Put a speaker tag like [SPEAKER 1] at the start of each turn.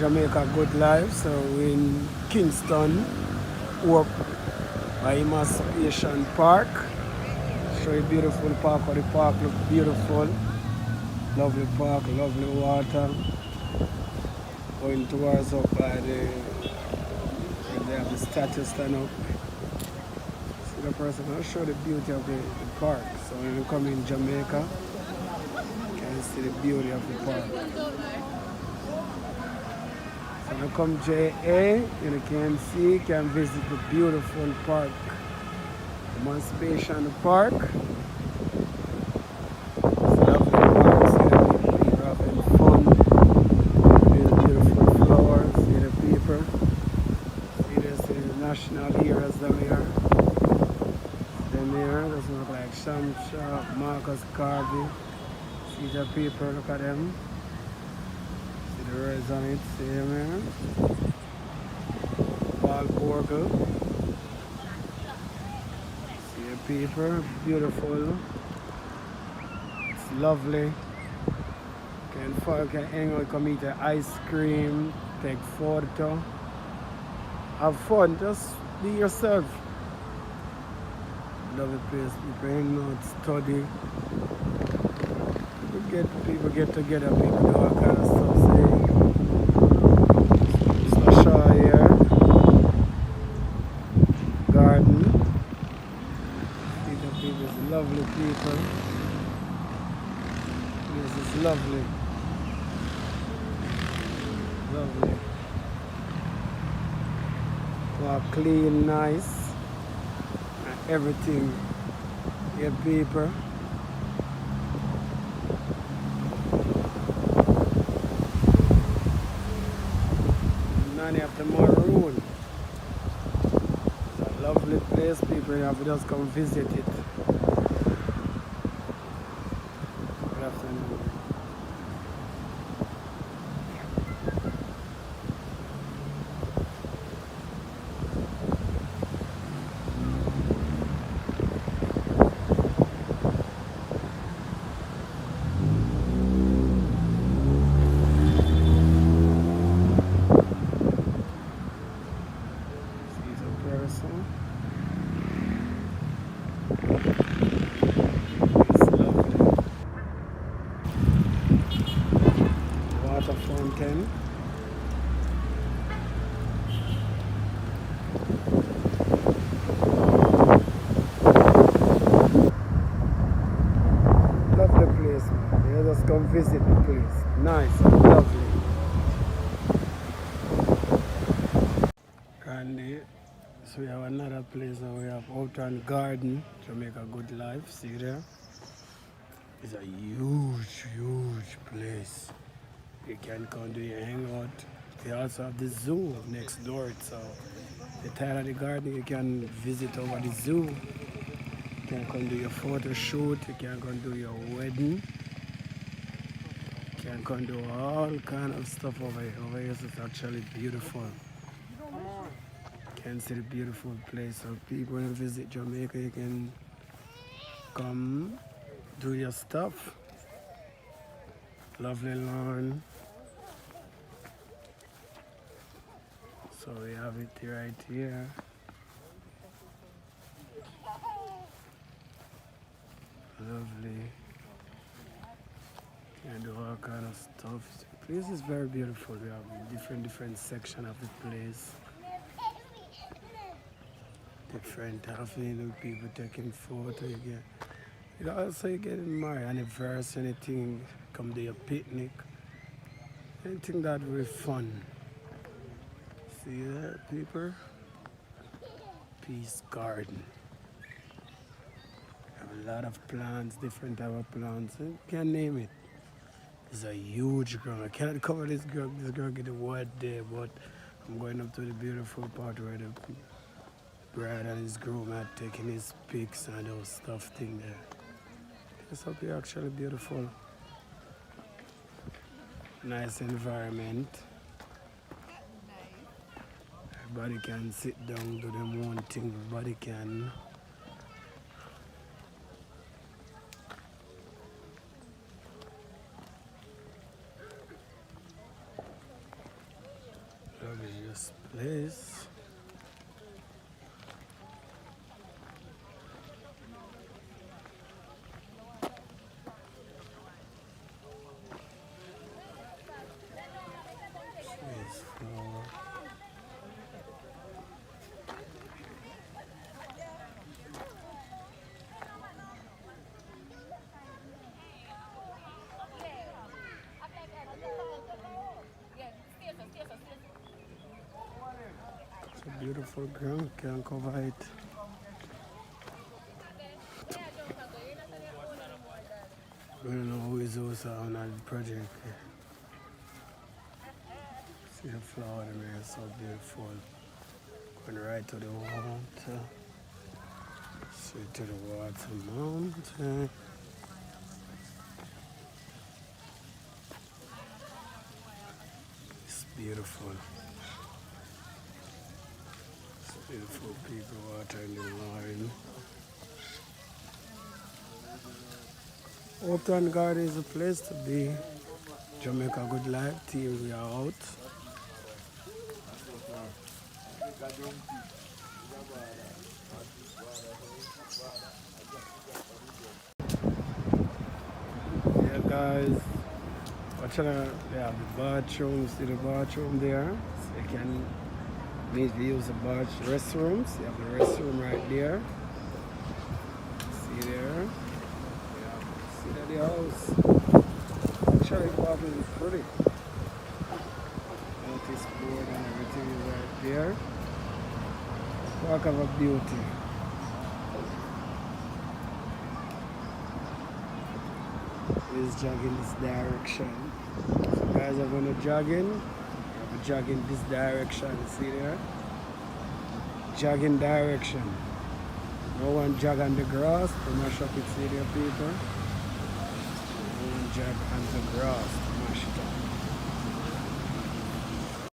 [SPEAKER 1] Jamaica Good Life. So we're in Kingston, work by Emancipation Park. Show you beautiful park. How the park look beautiful. Lovely park, lovely water. Going towards up by they have the statue stand up. See the person, I'll show the beauty of the park. So when you come in Jamaica, you can see the beauty of the park. So when you come JA, you can see, you can visit the beautiful park. Emancipation Park. It's a lovely park, see the people having fun. See the beautiful flowers, see the people. See the national heroes down here. Them here, those look like Shamsha, Marcus Garvey. See the people, look at them. See the words on it, see them here. Paul Borgle. See the people, beautiful. It's lovely. You can hang out, come eat the ice cream, take photo. Have fun, just be yourself. Love the place, people hang out, study. People get together, people do all kind of stuff. See, Slasha here, garden. See the people, it's lovely people. This is lovely. Lovely. Well, clean, nice, and everything. Yeah, people. None of the maroon. It's a lovely place, people. You have to just come visit it. Good afternoon. Person. It's lovely. Water fountain. Lovely place. You just come visit the place. Nice and lovely. And so we have another place now. We have Outland Garden, Jamaica Good Life. See there? It's a huge place. You can come do your hangout. They also have the zoo next door. So the tired of the garden, you can visit over the zoo. You can come do your photo shoot. You can come do your wedding. You can come do all kind of stuff over here. Over here is actually beautiful. You can see the beautiful place. So people when you visit Jamaica, you can come do your stuff. Lovely lawn. So we have it right here. Lovely. Can do all kind of stuff. The place is very beautiful. We have different section of the place. Different having people taking photo. You also getting married, anniversary, anything. Come to your picnic. Anything that will be fun. See that, people? Peace Garden. Have a lot of plants, different type of plants. You can name it. It's a huge ground. I cannot cover this ground. This ground get a wet day, but I'm going up to the beautiful part where the bride and his groom are taking his pics and those stuff thing there. It's up here actually beautiful. Nice environment. Everybody can sit down, do them one thing. Everybody can. luxurious place. Nice flower. It's a beautiful ground, can cover it. I don't know who is also on that project. See the flower there, it's so beautiful. Going right to the water. Straight to the water mountain. It's beautiful. It's beautiful people watering the line. Uptown Garden is a place to be. Jamaica Good Life team, we are out. Yeah guys, watching they have the bathroom, see the bathroom there. So you can need to use the restrooms. You have the restroom right there. See there. See that the house. Actually probably is pretty. Notice board and everything is right there. Walk of a beauty. Is jogging this direction. So guys are going to jogging. You have to jog in this direction. See there? Jogging direction. No one jog on the grass to mash up it. See there, people? No one jog on the grass to mash it up.